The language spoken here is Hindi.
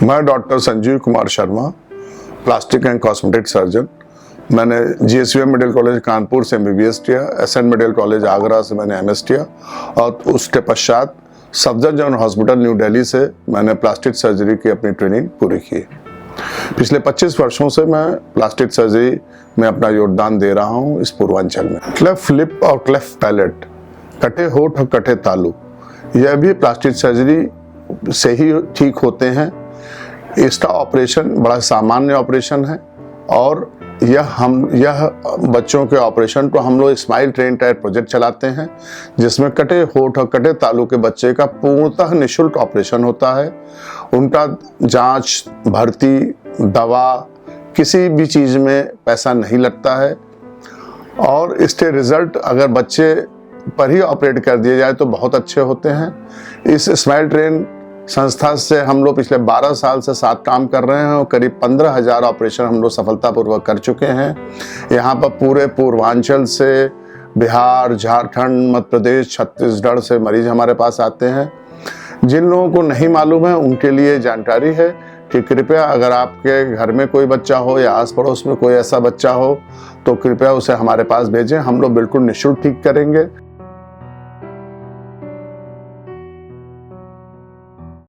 मैं doctor Sanjeev Kumar Sharma, plastic and cosmetic surgeon. मैंने GSVM मेडिकल कॉलेज कानपुर से MBBS किया, SN मेडिकल कॉलेज आगरा से मैंने MS किया और उसके पश्चात सफदरजंग हॉस्पिटल न्यू दिल्ली से मैंने प्लास्टिक सर्जरी की अपनी ट्रेनिंग पूरी की। पिछले 25 वर्षों से मैं प्लास्टिक सर्जरी में अपना योगदान दे रहा हूँ इस पूर्वांचल में। क्लेफ्ट लिप और क्लेफ्ट पैलेट, कटे होठ और कटे तालु, यह भी प्लास्टिक सर्जरी से ही ठीक होते हैं। इसका ऑपरेशन बड़ा सामान्य ऑपरेशन है और यह बच्चों के ऑपरेशन को हम लोग स्माइल ट्रेन टाइप प्रोजेक्ट चलाते हैं, जिसमें कटे होठ और कटे तालु के बच्चे का पूर्णतः निःशुल्क ऑपरेशन होता है। उनका जांच, भर्ती, दवा, किसी भी चीज़ में पैसा नहीं लगता है और इसके रिजल्ट अगर बच्चे पर ही ऑपरेट कर दिए जाए तो बहुत अच्छे होते हैं। इस स्माइल ट्रेन संस्था से हम लोग पिछले 12 साल से साथ काम कर रहे हैं और करीब 15,000 ऑपरेशन हम लोग सफलतापूर्वक कर चुके हैं। यहाँ पर पूरे पूर्वांचल से, बिहार, झारखंड, मध्य प्रदेश, छत्तीसगढ़ से मरीज हमारे पास आते हैं। जिन लोगों को नहीं मालूम है उनके लिए जानकारी है कि कृपया अगर आपके घर में कोई बच्चा हो या आस पड़ोस में कोई ऐसा बच्चा हो तो कृपया उसे हमारे पास भेजें। हम लोग बिल्कुल निःशुल्क ठीक करेंगे।